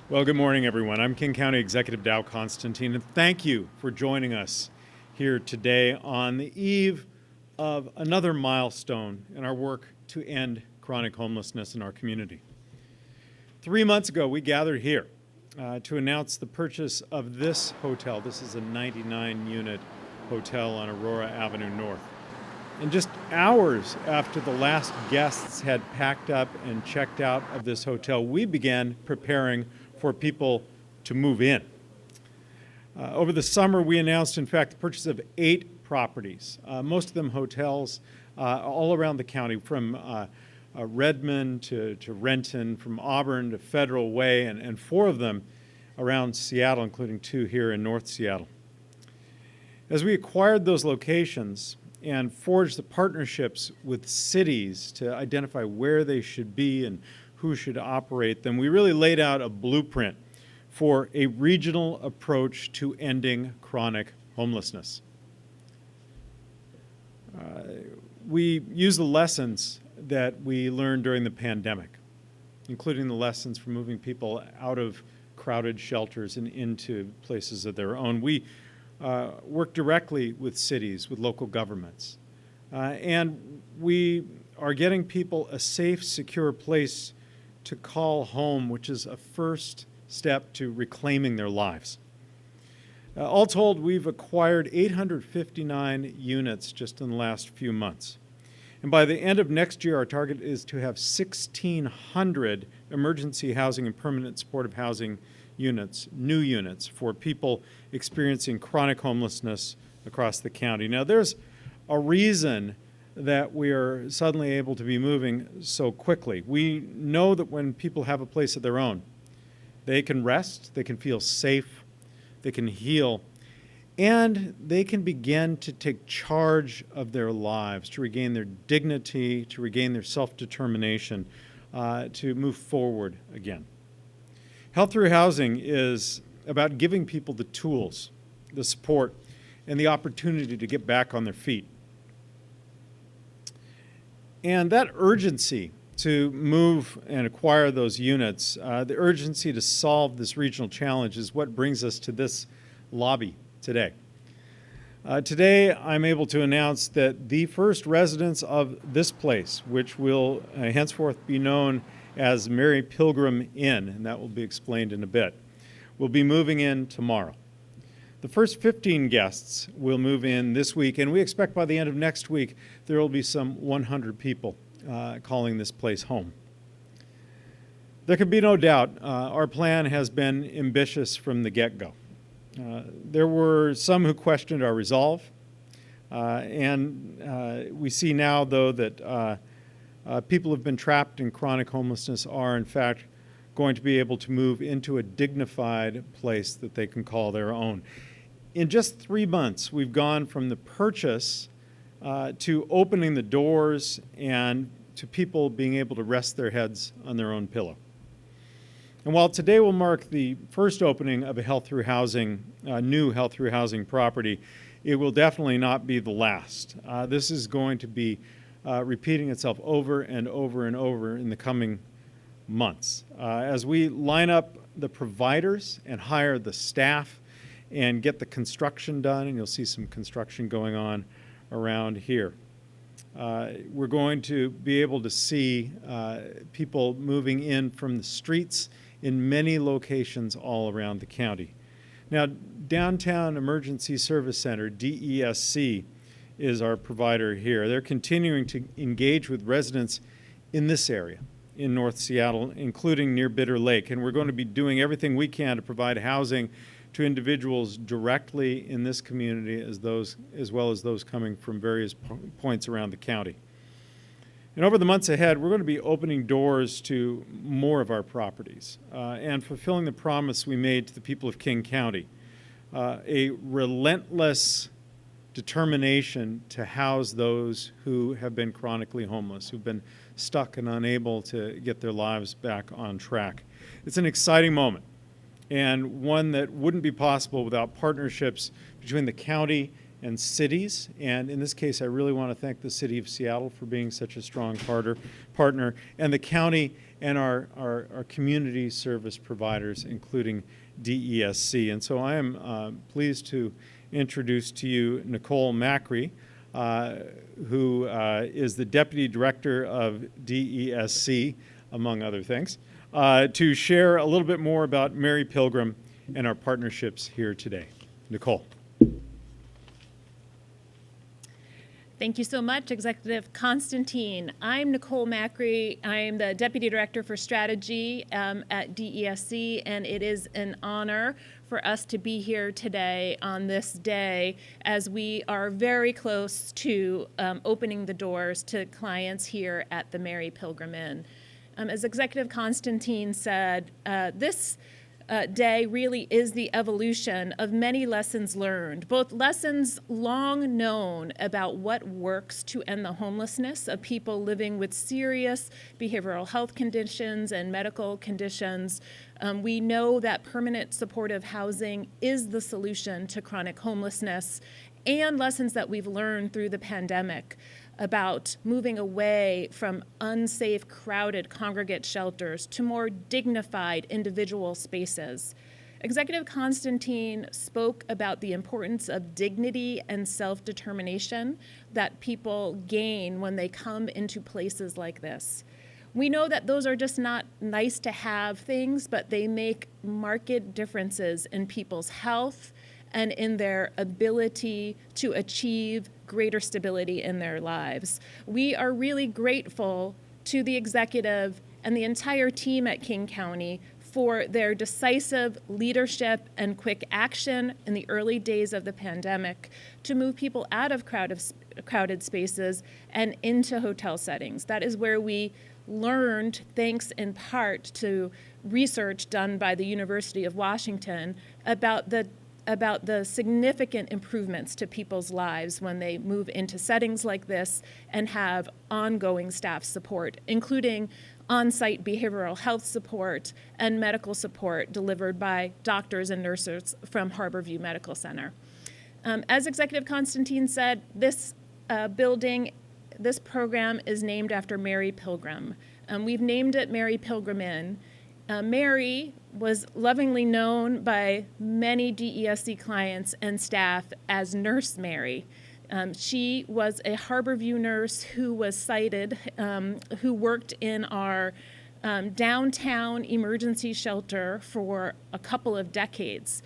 Well, good morning, everyone. I'm King County Executive Dow Constantine, and thank you for joining us here today on the eve of another milestone in our work to end chronic homelessness in our community. 3 months ago, we gathered here to announce the purchase of this hotel. This is a 99-unit hotel on Aurora Avenue North. And just hours after the last guests had packed up and checked out of this hotel, we began preparing for people to move in. Over the summer, we announced, in fact, the purchase of 8 properties, most of them hotels all around the county, from Redmond to Renton, from Auburn to Federal Way, and 4 of them around Seattle, including 2 here in North Seattle. As we acquired those locations and forged the partnerships with cities to identify where they should be and who should operate them, we really laid out a blueprint for a regional approach to ending chronic homelessness. We used the lessons that we learned during the pandemic, including the lessons from moving people out of crowded shelters and into places of their own. We work directly with cities, with local governments, and we are getting people a safe, secure place to call home, which is a first step to reclaiming their lives. All told, we've acquired 859 units just in the last few months. And by the end of next year, our target is to have 1,600 emergency housing and permanent supportive housing units, new units, for people experiencing chronic homelessness across the county. Now, there's a reason that we are suddenly able to be moving so quickly. We know that when people have a place of their own, they can rest, they can feel safe, they can heal, and they can begin to take charge of their lives, to regain their dignity, to regain their self-determination, to move forward again. Health Through Housing is about giving people the tools, the support, and the opportunity to get back on their feet. And that urgency to move and acquire those units, the urgency to solve this regional challenge, is what brings us to this lobby today. Today, I'm able to announce that the first residents of this place, which will henceforth be known as Mary Pilgrim Inn, and that will be explained in a bit, will be moving in tomorrow. The first 15 guests will move in this week, and we expect by the end of next week there will be some 100 people calling this place home. There can be no doubt our plan has been ambitious from the get-go. There were some who questioned our resolve, and we see now, though, that people who have been trapped in chronic homelessness are, in fact, going to be able to move into a dignified place that they can call their own. In just 3 months, we've gone from the purchase to opening the doors and to people being able to rest their heads on their own pillow. And while today will mark the first opening of a Health Through Housing, new Health Through Housing property, it will definitely not be the last. This is going to be repeating itself over and over and over in the coming months. As we line up the providers and hire the staff and get the construction done, and you'll see some construction going on around here. We're going to be able to see people moving in from the streets in many locations all around the county. Now, Downtown Emergency Service Center, DESC, is our provider here. They're continuing to engage with residents in this area in North Seattle, including near Bitter Lake, and we're going to be doing everything we can to provide housing to individuals directly in this community, as well as those coming from various points around the county. And over the months ahead, we're going to be opening doors to more of our properties and fulfilling the promise we made to the people of King County, a relentless determination to house those who have been chronically homeless, who've been stuck and unable to get their lives back on track. It's an exciting moment, and one that wouldn't be possible without partnerships between the county and cities. And in this case, I really want to thank the City of Seattle for being such a strong partner, and the county and our community service providers, including DESC. And so I am pleased to introduce to you Nicole MACRI, who is the Deputy Director of DESC, among other things, to share a little bit more about Mary Pilgrim and our partnerships here today. Nicole. Thank you so much, Executive Constantine. I'm Nicole MACRI. I'm the Deputy Director for Strategy at DESC, and it is an honor for us to be here today on this day as we are very close to opening the doors to clients here at the Mary Pilgrim Inn. As Executive Constantine said, this day really is the evolution of many lessons learned, both lessons long known about what works to end the homelessness of people living with serious behavioral health conditions and medical conditions. We know that permanent supportive housing is the solution to chronic homelessness, and lessons that we've learned through the pandemic about moving away from unsafe, crowded congregate shelters to more dignified individual spaces. Executive Constantine spoke about the importance of dignity and self-determination that people gain when they come into places like this. We know that those are just not nice to have things, but they make marked differences in people's health and in their ability to achieve greater stability in their lives. We are really grateful to the executive and the entire team at King County for their decisive leadership and quick action in the early days of the pandemic to move people out of crowded spaces and into hotel settings. That is where we learned, thanks in part to research done by the University of Washington, about the significant improvements to people's lives when they move into settings like this and have ongoing staff support, including on-site behavioral health support and medical support delivered by doctors and nurses from Harborview Medical Center. As Executive Constantine said, this program is named after Mary Pilgrim. We've named it Mary Pilgrim Inn. Mary was lovingly known by many DESC clients and staff as Nurse Mary. She was a Harborview nurse who was cited, who worked in our downtown emergency shelter for a couple of decades.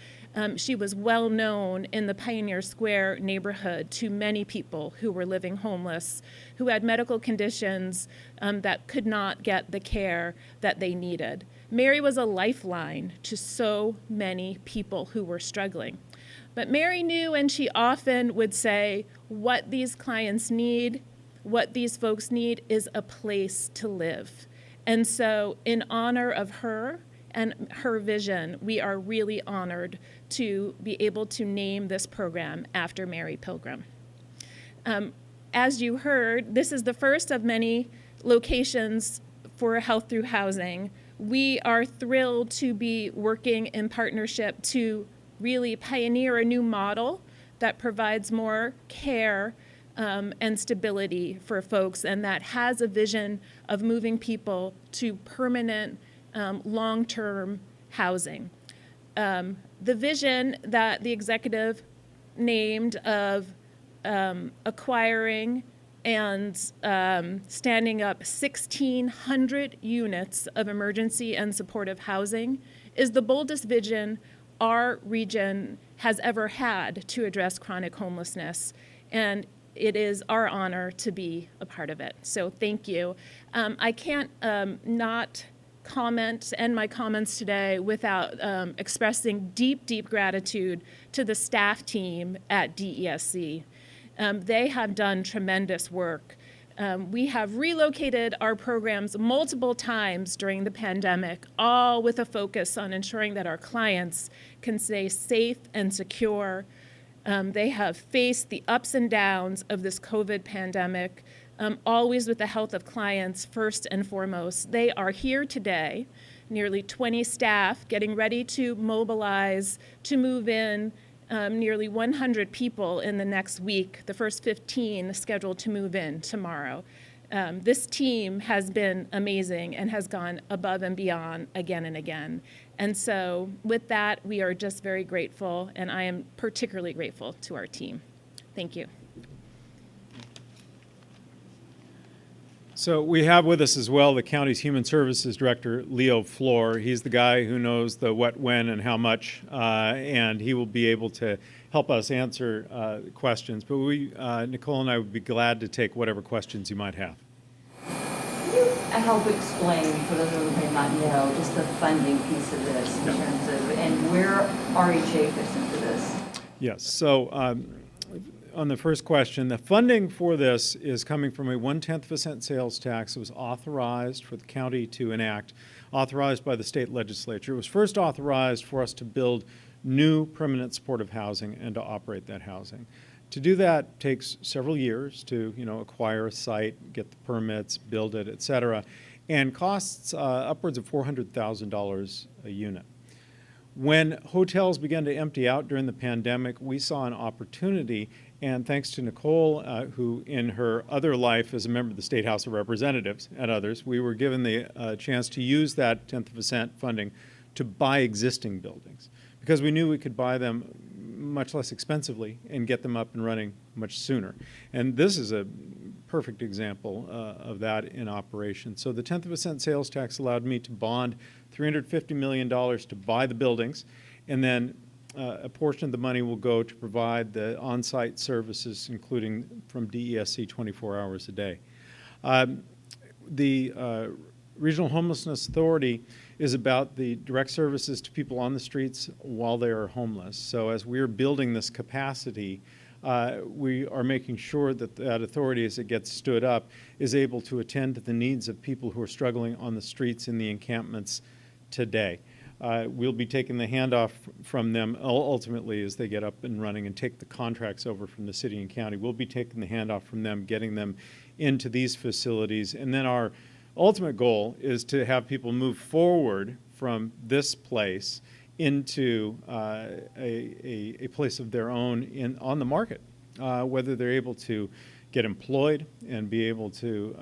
She was well known in the Pioneer Square neighborhood to many people who were living homeless, who had medical conditions that could not get the care that they needed. Mary was a lifeline to so many people who were struggling. But Mary knew, and she often would say, what these clients need, what these folks need is a place to live. And so in honor of her and her vision, we are really honored to be able to name this program after Mary Pilgrim. As you heard, this is the first of many locations for Health Through Housing. We are thrilled to be working in partnership to really pioneer a new model that provides more care and stability for folks, and that has a vision of moving people to permanent, long-term housing. The vision that the executive named of acquiring and standing up 1,600 units of emergency and supportive housing is the boldest vision our region has ever had to address chronic homelessness, and it is our honor to be a part of it. So thank you. I can't not end my comments today without expressing deep, deep gratitude to the staff team at DESC. They have done tremendous work. We have relocated our programs multiple times during the pandemic, all with a focus on ensuring that our clients can stay safe and secure. They have faced the ups and downs of this COVID pandemic, always with the health of clients first and foremost. They are here today, nearly 20 staff getting ready to mobilize, to move in, nearly 100 people in the next week, the first 15 scheduled to move in tomorrow. This team has been amazing and has gone above and beyond again and again. And so with that, we are just very grateful, and I am particularly grateful to our team. Thank you. So we have with us as well the county's Human Services Director, Leo Floor. He's the guy who knows the what, when, and how much, and he will be able to help us answer questions. But Nicole and I would be glad to take whatever questions you might have. Can you help explain, for those who may not know, just the funding piece of this in terms of, and where RHA fits into this? Yes. So on the first question, the funding for this is coming from a 0.1% sales tax that was authorized for the county to enact, authorized by the state legislature. It was first authorized for us to build new permanent supportive housing and to operate that housing. To do that takes several years to, acquire a site, get the permits, build it, et cetera, and costs upwards of $400,000 a unit. When hotels began to empty out during the pandemic, we saw an opportunity, and thanks to Nicole, who in her other life as a member of the State House of Representatives and others, we were given the chance to use that 0.1% funding to buy existing buildings, because we knew we could buy them much less expensively and get them up and running much sooner. And this is a perfect example of that in operation. So the 0.1% sales tax allowed me to bond $350 million to buy the buildings, and then a portion of the money will go to provide the on-site services, including from DESC 24 hours a day. The Regional Homelessness Authority is about the direct services to people on the streets while they are homeless. So as we're building this capacity, we are making sure that that authority, as it gets stood up, is able to attend to the needs of people who are struggling on the streets in the encampments today. We'll be taking the handoff from them ultimately as they get up and running and take the contracts over from the city and county. We'll be taking the handoff from them, getting them into these facilities, and then our ultimate goal is to have people move forward from this place into a place of their own on the market, whether they're able to get employed and be able to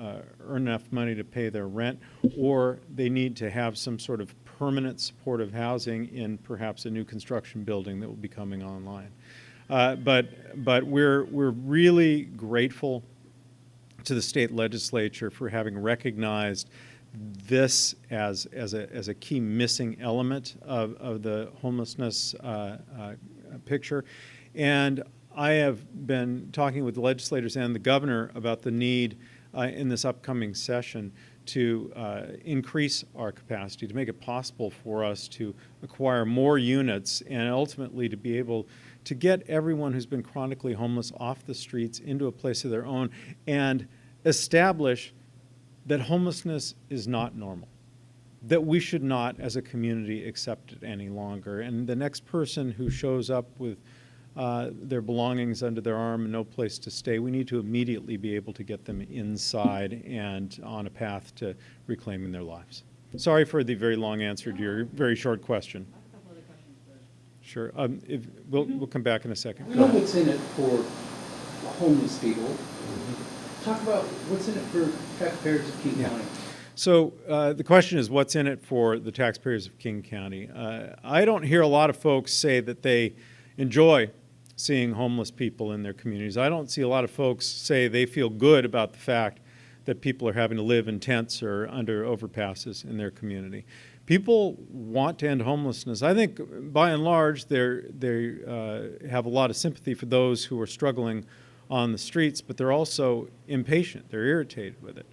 earn enough money to pay their rent, or they need to have some sort of permanent supportive housing in perhaps a new construction building that will be coming online. But we're really grateful to the state legislature for having recognized this as a key missing element of the homelessness picture. And I have been talking with the legislators and the governor about the need in this upcoming session to increase our capacity, to make it possible for us to acquire more units and ultimately to be able to get everyone who's been chronically homeless off the streets into a place of their own and establish that homelessness is not normal, that we should not as a community accept it any longer. And the next person who shows up with their belongings under their arm and no place to stay, we need to immediately be able to get them inside and on a path to reclaiming their lives. Sorry for the very long answer to your very short question. Sure. We'll come back in a second. We know what's in it for homeless people. Talk about what's in it for taxpayers of King County. So the question is, what's in it for the taxpayers of King County? I don't hear a lot of folks say that they enjoy seeing homeless people in their communities. I don't see a lot of folks say they feel good about the fact that people are having to live in tents or under overpasses in their community. People want to end homelessness. I think, by and large, they have a lot of sympathy for those who are struggling on the streets, but they're also impatient. They're irritated with it.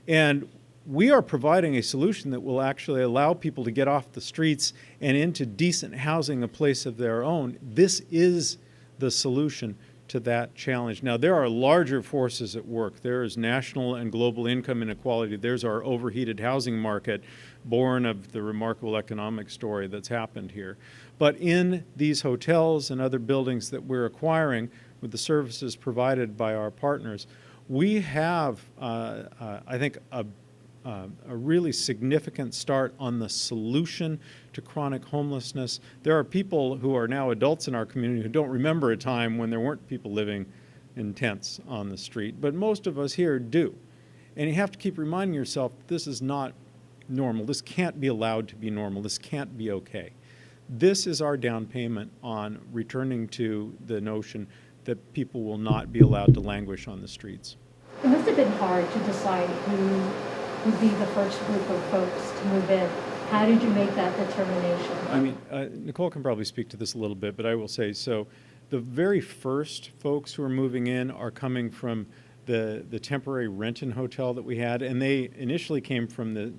And we are providing a solution that will actually allow people to get off the streets and into decent housing, a place of their own. This is the solution to that challenge. Now, there are larger forces at work. There is national and global income inequality. There's our overheated housing market, born of the remarkable economic story that's happened here. But in these hotels and other buildings that we're acquiring with the services provided by our partners, we have, I think, a really significant start on the solution to chronic homelessness. There are people who are now adults in our community who don't remember a time when there weren't people living in tents on the street, but most of us here do. And you have to keep reminding yourself, this is not normal. This can't be allowed to be normal. This can't be okay. This is our down payment on returning to the notion that people will not be allowed to languish on the streets. It must have been hard to decide who would be the first group of folks to move in. How did you make that determination? I mean, Nicole can probably speak to this a little bit, but I will say, so the very first folks who are moving in are coming from the temporary Renton hotel that we had, and they initially came from the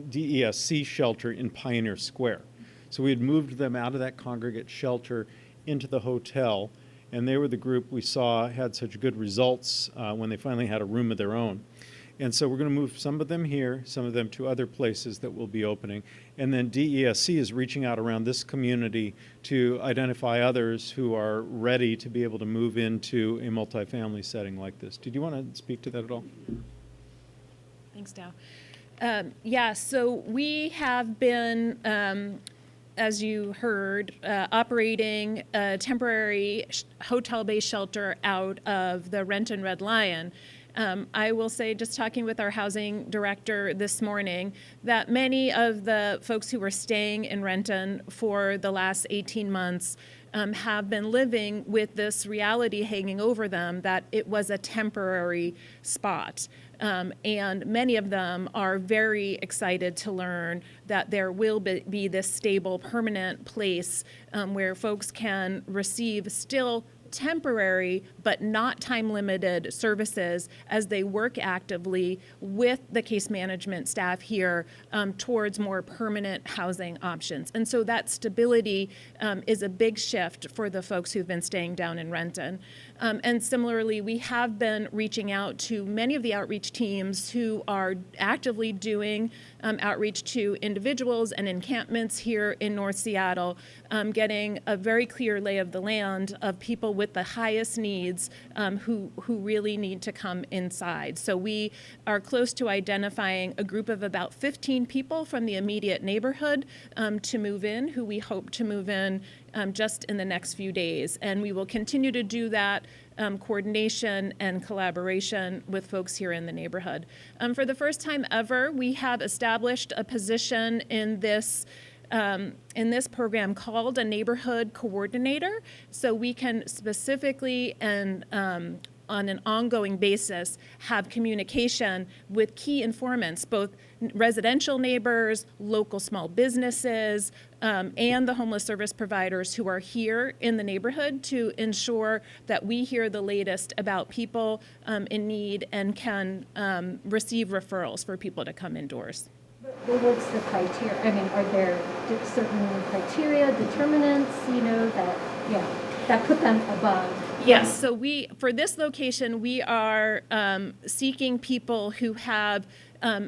DESC shelter in Pioneer Square. So we had moved them out of that congregate shelter into the hotel, and they were the group we saw had such good results when they finally had a room of their own. And so we're going to move some of them here, some of them to other places that will be opening. And then DESC is reaching out around this community to identify others who are ready to be able to move into a multifamily setting like this. Did you want to speak to that at all? Thanks, Dow. Yeah, so we have been, as you heard, operating a temporary hotel-based shelter out of the Renton Red Lion. I will say, just talking with our housing director this morning, that many of the folks who were staying in Renton for the last 18 months have been living with this reality hanging over them that it was a temporary spot. And many of them are very excited to learn that there will be this stable, permanent place where folks can receive still temporary but not time-limited services as they work actively with the case management staff here towards more permanent housing options. And so that stability is a big shift for the folks who've been staying down in Renton. And similarly, we have been reaching out to many of the outreach teams who are actively doing outreach to individuals and encampments here in North Seattle, getting a very clear lay of the land of people with the highest needs who really need to come inside. So we are close to identifying a group of about 15 people from the immediate neighborhood to move in, who we hope to move in just in the next few days. And we will continue to do that coordination and collaboration with folks here in the neighborhood. For the first time ever, we have established a position in this program called a neighborhood coordinator, so we can specifically and on an ongoing basis have communication with key informants, both residential neighbors, local small businesses, and the homeless service providers who are here in the neighborhood to ensure that we hear the latest about people in need and can receive referrals for people to come indoors. But what's the criteria? I mean, are there certain criteria, determinants, that put them above? Yes, so for this location, we are seeking people who have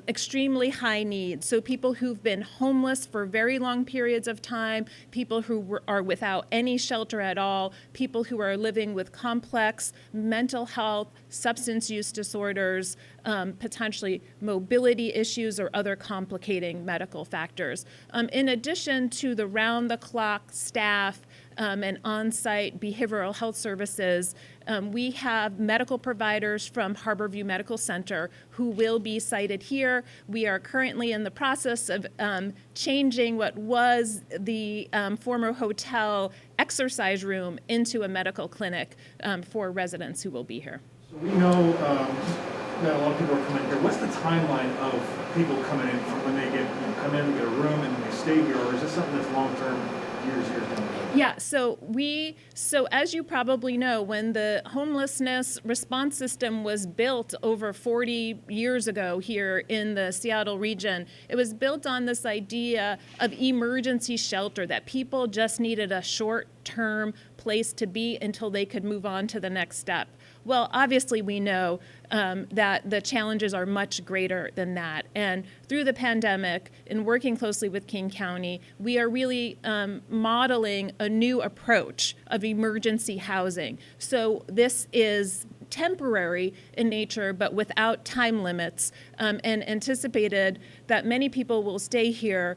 extremely high needs. So people who've been homeless for very long periods of time, people who are without any shelter at all, people who are living with complex mental health, substance use disorders, potentially mobility issues or other complicating medical factors. In addition to the round-the-clock staff and on-site behavioral health services, we have medical providers from Harborview Medical Center who will be sited here. We are currently in the process of changing what was the former hotel exercise room into a medical clinic for residents who will be here. So we know that a lot of people are coming here. What's the timeline of people coming in from when they come in, get a room, and then they stay here, or is this something that's long-term, years down the road? Yeah, so as you probably know, when the homelessness response system was built over 40 years ago here in the Seattle region, it was built on this idea of emergency shelter, that people just needed a short-term place to be until they could move on to the next step. Well, obviously we know that the challenges are much greater than that. And through the pandemic, in working closely with King County, we are really modeling a new approach of emergency housing. So this is temporary in nature, but without time limits, and anticipated that many people will stay here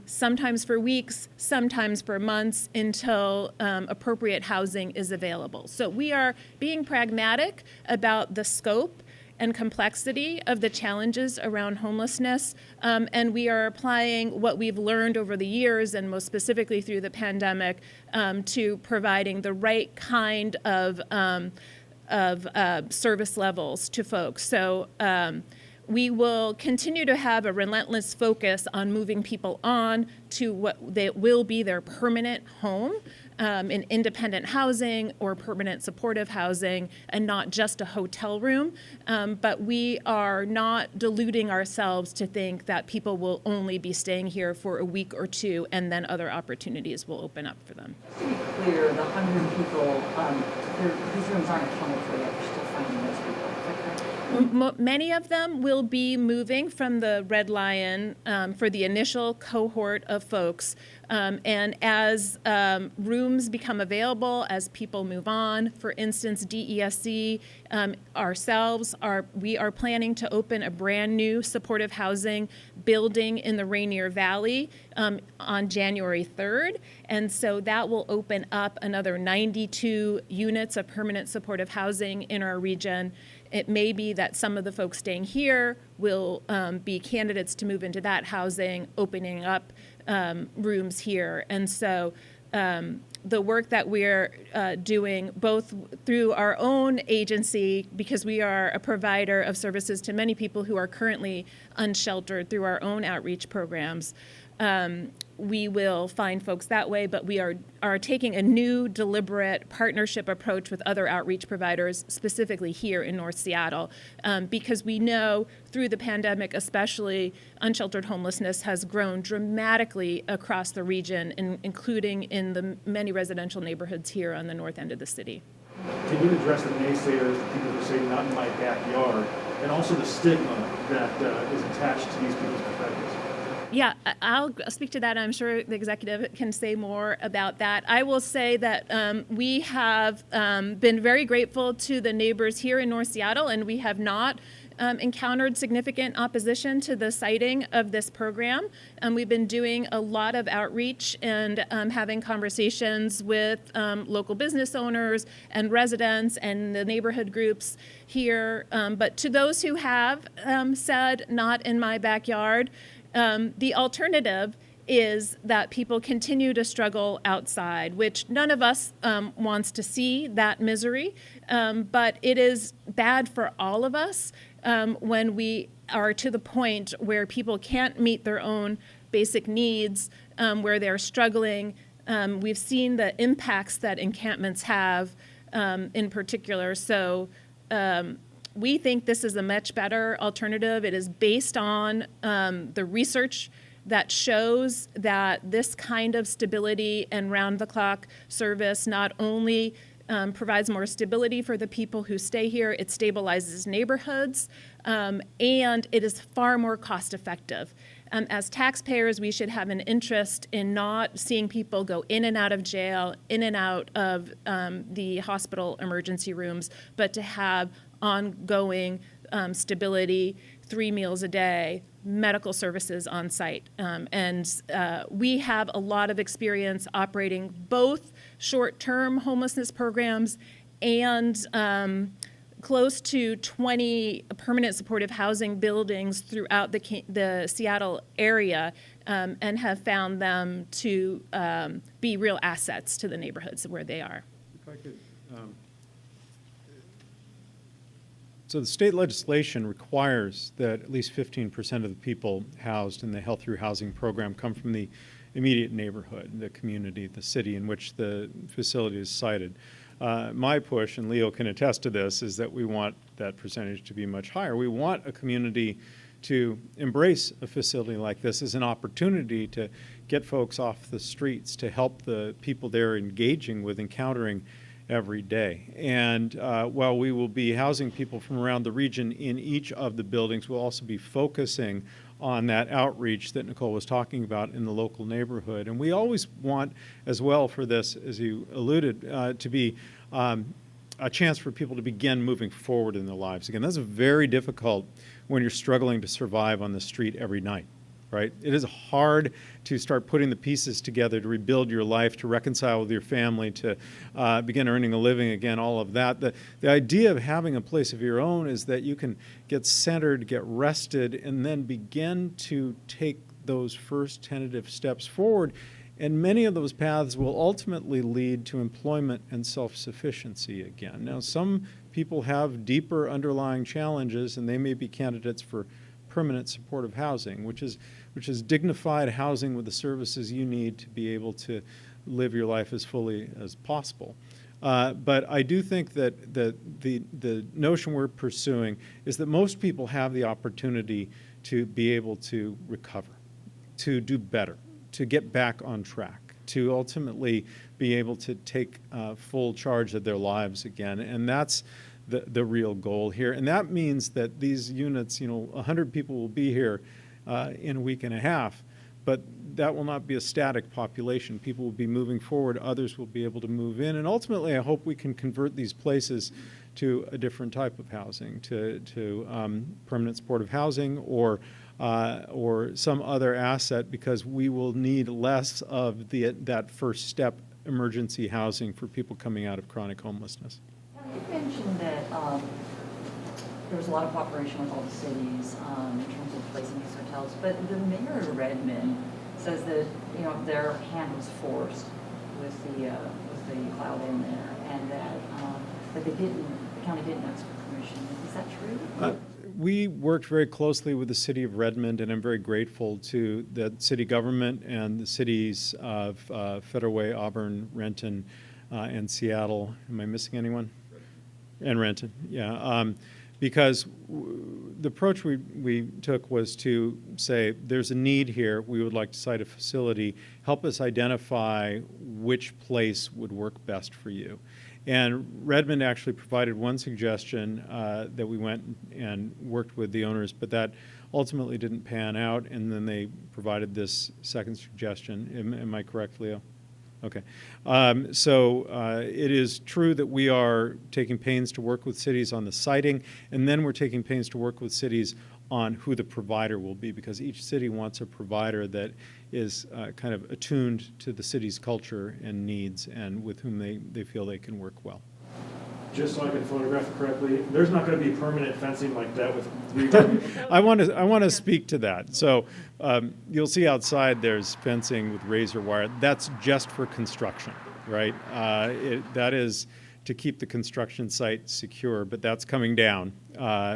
sometimes for weeks, sometimes for months, until appropriate housing is available. So we are being pragmatic about the scope and complexity of the challenges around homelessness, and we are applying what we've learned over the years, and most specifically through the pandemic, to providing the right kind of service levels to folks. So we will continue to have a relentless focus on moving people on to what they will be their permanent home in independent housing or permanent supportive housing, and not just a hotel room. But we are not deluding ourselves to think that people will only be staying here for a week or two and then other opportunities will open up for them. To be clear, the 100 people, these rooms aren't accounted for yet. We're still finding those people. Is that correct? Many of them will be moving from the Red Lion for the initial cohort of folks. And as rooms become available, as people move on, for instance, DESC ourselves, we are planning to open a brand new supportive housing building in the Rainier Valley on January 3rd. And so that will open up another 92 units of permanent supportive housing in our region. It may be that some of the folks staying here will be candidates to move into that housing, opening up rooms here. And so the work that we're doing, both through our own agency, because we are a provider of services to many people who are currently unsheltered through our own outreach programs, we will find folks that way, but we are taking a new deliberate partnership approach with other outreach providers, specifically here in North Seattle, because we know through the pandemic especially, unsheltered homelessness has grown dramatically across the region, including in the many residential neighborhoods here on the north end of the city. Can you address the naysayers, the people who say not in my backyard, and also the stigma that is attached to these people's perspectives? Yeah, I'll speak to that. I'm sure the executive can say more about that. I will say that we have been very grateful to the neighbors here in North Seattle, and we have not encountered significant opposition to the siting of this program. We've been doing a lot of outreach and having conversations with local business owners and residents and the neighborhood groups here. But to those who have said, not in my backyard, the alternative is that people continue to struggle outside, which none of us wants to see that misery, but it is bad for all of us when we are to the point where people can't meet their own basic needs, where they're struggling. We've seen the impacts that encampments have in particular. So we think this is a much better alternative. It is based on the research that shows that this kind of stability and round-the-clock service not only provides more stability for the people who stay here, it stabilizes neighborhoods, and it is far more cost-effective. As taxpayers, we should have an interest in not seeing people go in and out of jail, in and out of the hospital emergency rooms, but to have ongoing stability, 3 meals a day, medical services on site. And we have a lot of experience operating both short-term homelessness programs and close to 20 permanent supportive housing buildings throughout the Seattle area, and have found them to be real assets to the neighborhoods where they are. If I could, so the state legislation requires that at least 15% of the people housed in the Health Through Housing program come from the immediate neighborhood, the community, the city in which the facility is sited. My push, and Leo can attest to this, is that we want that percentage to be much higher. We want a community to embrace a facility like this as an opportunity to get folks off the streets, to help the people they're engaging with, encountering every day. And while we will be housing people from around the region in each of the buildings, we'll also be focusing on that outreach that Nicole was talking about in the local neighborhood. And we always want, as well, for this, as you alluded, to be a chance for people to begin moving forward in their lives. Again, that's very difficult when you're struggling to survive on the street every night. right? It is hard to start putting the pieces together to rebuild your life, to reconcile with your family, to begin earning a living again, all of that. The idea of having a place of your own is that you can get centered, get rested, and then begin to take those first tentative steps forward. And many of those paths will ultimately lead to employment and self-sufficiency again. Now, some people have deeper underlying challenges, and they may be candidates for permanent supportive housing, which is dignified housing with the services you need to be able to live your life as fully as possible. But I do think that the notion we're pursuing is that most people have the opportunity to be able to recover, to do better, to get back on track, to ultimately be able to take full charge of their lives again. And that's the real goal here. And that means that these units, 100 people will be here in a week and a half, but that will not be a static population. People will be moving forward, others will be able to move in, and ultimately I hope we can convert these places to a different type of housing, to permanent supportive housing or some other asset, because we will need less of that first step emergency housing for people coming out of chronic homelessness. You mentioned that there was a lot of cooperation with all the cities in terms of placing these hotels, but the mayor of Redmond says that their hand was forced with the cloud in there, and that the county didn't ask for permission. Is that true? We worked very closely with the city of Redmond, and I'm very grateful to the city government and the cities of Federal Way, Auburn, Renton, and Seattle. Am I missing anyone? And Renton, yeah. Because the approach we took was to say, there's a need here, we would like to site a facility, help us identify which place would work best for you. And Redmond actually provided one suggestion that we went and worked with the owners, but that ultimately didn't pan out, and then they provided this second suggestion. Am I correct, Leo? Okay. So it is true that we are taking pains to work with cities on the siting, and then we're taking pains to work with cities on who the provider will be, because each city wants a provider that is kind of attuned to the city's culture and needs, and with whom they feel they can work well. Just so I can photograph it correctly, there's not going to be permanent fencing like that with I want to speak to that. So you'll see outside there's fencing with razor wire. That's just for construction, right? That is to keep the construction site secure, but that's coming down.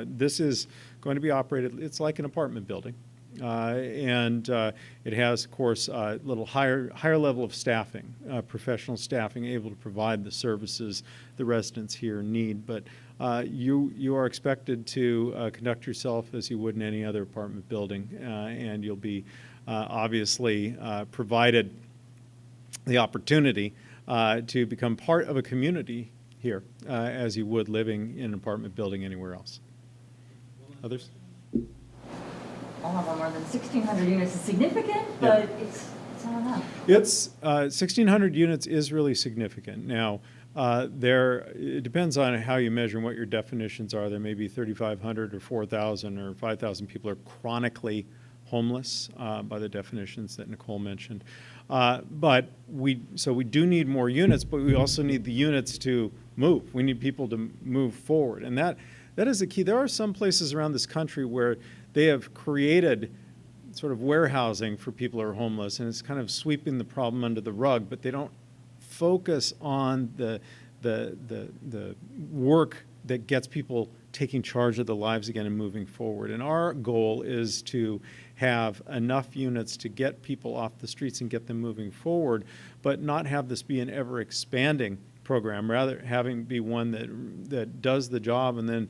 This is going to be operated, it's like an apartment building. And it has, of course, a little higher level of staffing, professional staffing, able to provide the services the residents here need. But you are expected to conduct yourself as you would in any other apartment building, and you'll be obviously provided the opportunity to become part of a community here, as you would living in an apartment building anywhere else. Others? I'll have more than 1,600 units is significant, but it's not enough. It's 1,600 units is really significant. Now, it depends on how you measure and what your definitions are. There may be 3,500 or 4,000 or 5,000 people are chronically homeless by the definitions that Nicole mentioned. But we do need more units, but we also need the units to move. We need people to move forward, and that is the key. There are some places around this country where they have created sort of warehousing for people who are homeless, and it's kind of sweeping the problem under the rug, but they don't focus on the work that gets people taking charge of their lives again and moving forward. And our goal is to have enough units to get people off the streets and get them moving forward, but not have this be an ever-expanding program, rather having be one that does the job and then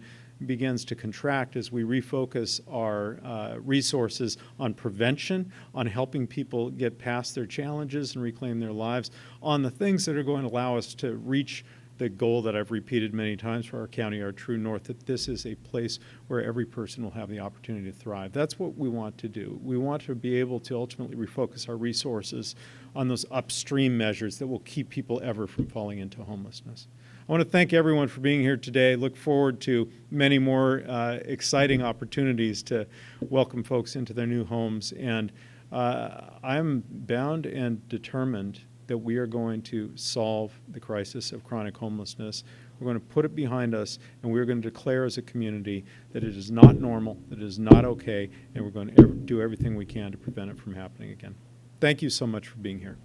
begins to contract as we refocus our resources on prevention, on helping people get past their challenges and reclaim their lives, on the things that are going to allow us to reach the goal that I've repeated many times for our county, our true north, that this is a place where every person will have the opportunity to thrive. That's what we want to do. We want to be able to ultimately refocus our resources on those upstream measures that will keep people ever from falling into homelessness. I want to thank everyone for being here today. Look forward to many more exciting opportunities to welcome folks into their new homes. And I'm bound and determined that we are going to solve the crisis of chronic homelessness. We're going to put it behind us, and we're going to declare as a community that it is not normal, that it is not okay, and we're going to do everything we can to prevent it from happening again. Thank you so much for being here.